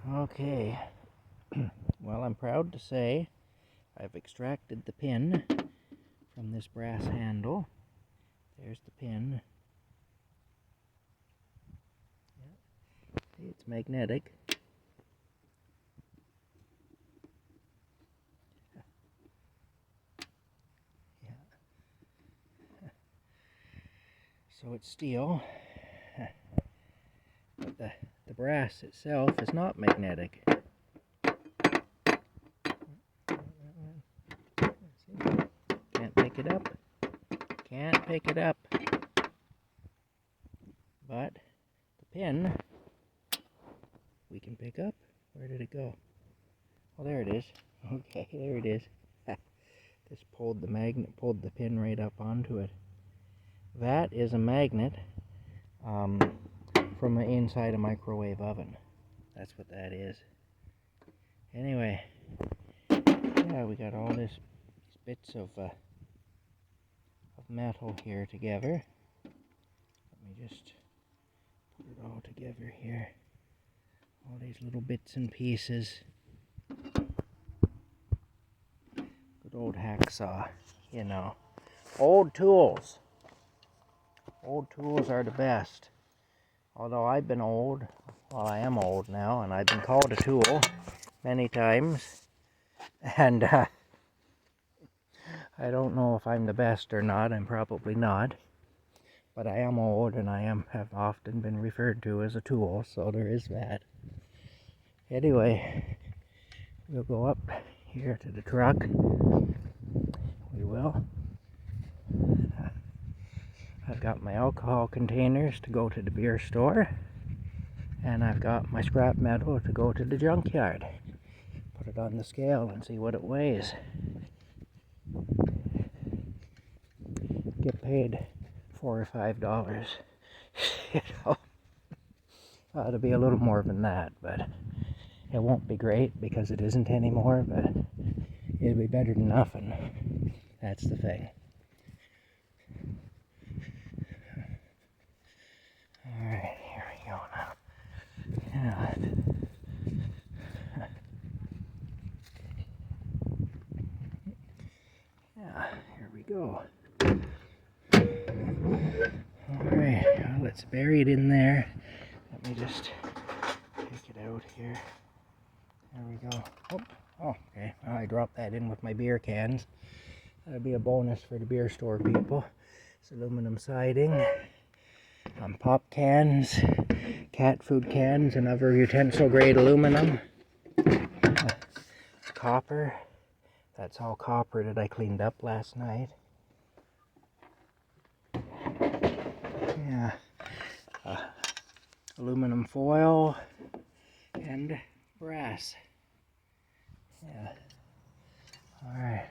Okay, well, I'm proud to say I've extracted the pin from this brass handle. There's the pin. See, it's magnetic. So it's steel, but the brass itself is not magnetic. Can't pick it up. Can't pick it up. But the pin we can pick up. Where did it go? Oh, there it is. Okay, there it is. Just pulled the pin right up onto it. That is a magnet from the inside a microwave oven. That's what that is. Anyway, yeah, we got all these bits of metal here together. Let me just put it all together here. All these little bits and pieces. Good old hacksaw, you know. Old tools. Old tools are the best. Although I've been old, well, I am old now, and I've been called a tool many times. And I don't know if I'm the best or not. I'm probably not. But I am old, and I have often been referred to as a tool, so there is that. Anyway, we'll go up here to the truck. We will. I've got my alcohol containers to go to the beer store, and I've got my scrap metal to go to the junkyard. Put it on the scale and see what it weighs. Get paid $4 or $5. You know, ought to be a little more than that, but it won't be great because it isn't anymore, but it'll be better than nothing. That's the thing. Alright, here we go now. Yeah. Yeah, here we go. Alright, well, it's buried in there. Let me just take it out here. There we go. Oh, okay. Well, I dropped that in with my beer cans. That'll be a bonus for the beer store people. It's aluminum siding. Pop cans, cat food cans, and other utensil grade aluminum. Copper. That's all copper that I cleaned up last night. Yeah. Aluminum foil and brass. Yeah. All right.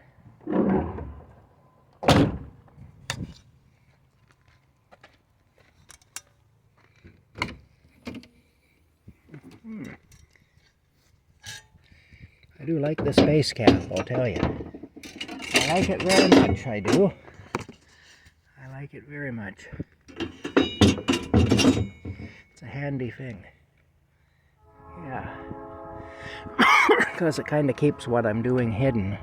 I do like the space cap, I'll tell you. I like it very much, I do. I like it very much. It's a handy thing. Yeah. Because it kind of keeps what I'm doing hidden.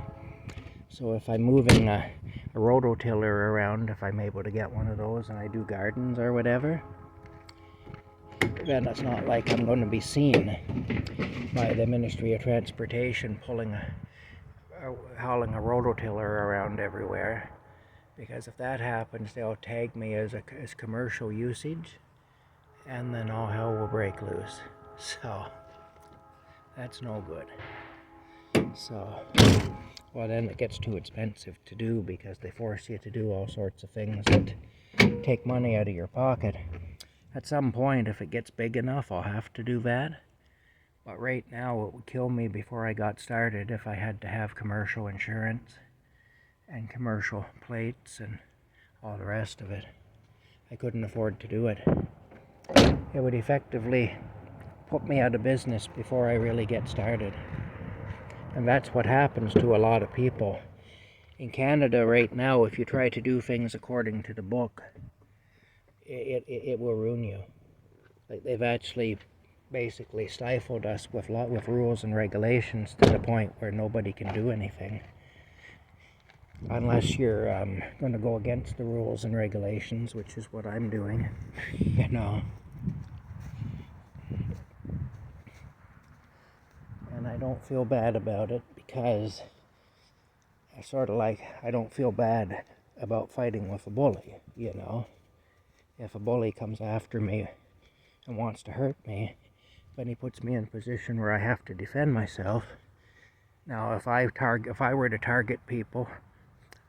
So if I'm moving a rototiller around, if I'm able to get one of those and I do gardens or whatever, then it's not like I'm going to be seen by the Ministry of Transportation hauling a rototiller around everywhere. Because if that happens, they'll tag me as commercial usage, and then all hell will break loose. So that's no good. So, well, then it gets too expensive to do because they force you to do all sorts of things that take money out of your pocket. At some point, if it gets big enough, I'll have to do that. But right now, it would kill me before I got started if I had to have commercial insurance and commercial plates and all the rest of it. I couldn't afford to do it. It would effectively put me out of business before I really get started. And that's what happens to a lot of people. In Canada right now, if you try to do things according to the book, it will ruin you. Like they've actually basically stifled us with rules and regulations to the point where nobody can do anything unless you're going to go against the rules and regulations, which is what I'm doing, you know. And I don't feel bad about it because I don't feel bad about fighting with a bully, you know. If a bully comes after me and wants to hurt me, then he puts me in a position where I have to defend myself. Now, if I were to target people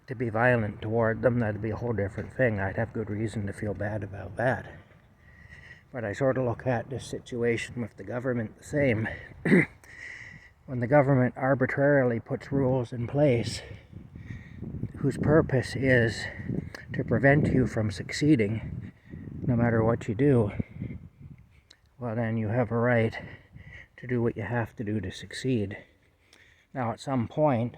to be violent toward them, that'd be a whole different thing. I'd have good reason to feel bad about that. But I sort of look at this situation with the government the same. When the government arbitrarily puts rules in place whose purpose is to prevent you from succeeding, no matter what you do, well, then you have a right to do what you have to do to succeed. Now, at some point,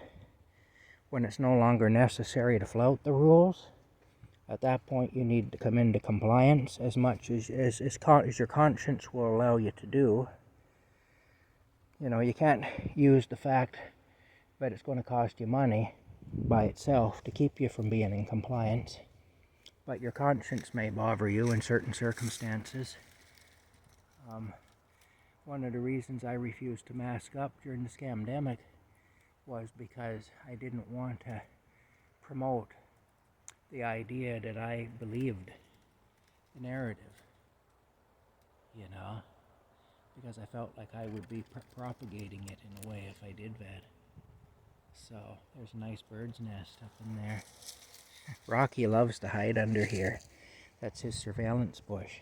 when it's no longer necessary to flout the rules, at that point you need to come into compliance as much as your conscience will allow you to do. You know, you can't use the fact that it's going to cost you money by itself to keep you from being in compliance, but your conscience may bother you in certain circumstances. One of the reasons I refused to mask up during the scamdemic was because I didn't want to promote the idea that I believed the narrative, you know, because I felt like I would be propagating it in a way if I did that. So there's a nice bird's nest up in there. Rocky loves to hide under here. That's his surveillance bush.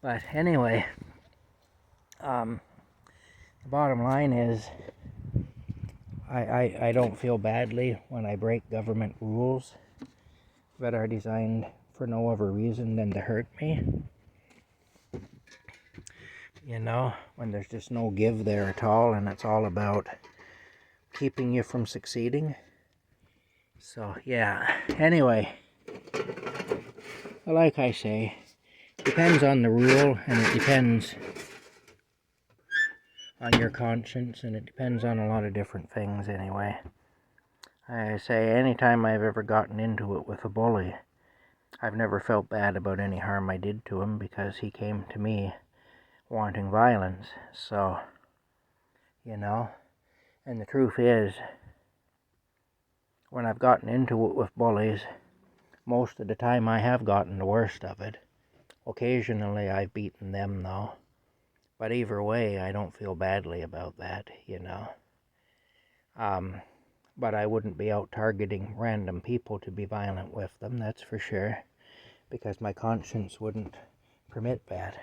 But anyway, the bottom line is I don't feel badly when I break government rules that are designed for no other reason than to hurt me. You know, when there's just no give there at all and it's all about keeping you from succeeding. So, yeah. Anyway, like I say, depends on the rule, and it depends on your conscience, and it depends on a lot of different things anyway. I say, anytime I've ever gotten into it with a bully, I've never felt bad about any harm I did to him because he came to me wanting violence. So, you know, and the truth is, when I've gotten into it with bullies, most of the time I have gotten the worst of it. Occasionally I've beaten them though. But either way, I don't feel badly about that, you know. But I wouldn't be out targeting random people to be violent with them, that's for sure. Because my conscience wouldn't permit that.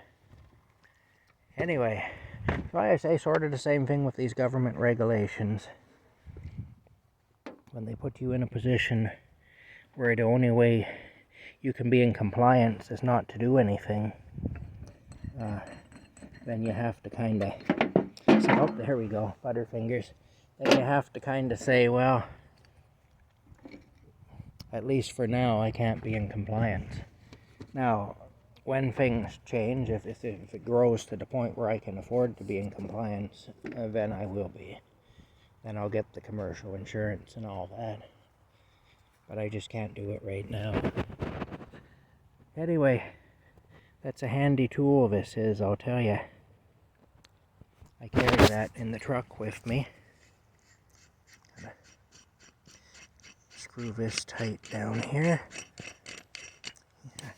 Anyway, so I say sort of the same thing with these government regulations. When they put you in a position where the only way you can be in compliance is not to do anything, then you have to kind of, oh, there we go, Butterfingers. Then you have to kind of say, well, at least for now, I can't be in compliance. Now, when things change, if it grows to the point where I can afford to be in compliance, then I will be. Then I'll get the commercial insurance and all that. But I just can't do it right now. Anyway, that's a handy tool, this is, I'll tell you. I carry that in the truck with me. Gotta screw this tight down here. Yeah.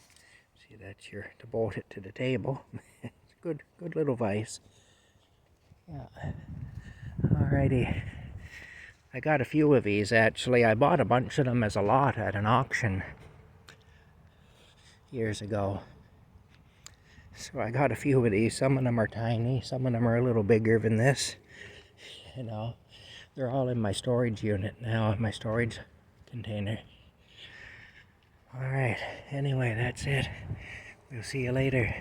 See, that's to bolt it to the table. It's a good little vise. Yeah. Alrighty. I got a few of these actually. I bought a bunch of them as a lot at an auction years ago. So I got a few of these. Some of them are tiny, some of them are a little bigger than this. You know, they're all in my storage unit now, my storage container. Alright, anyway, that's it. We'll see you later.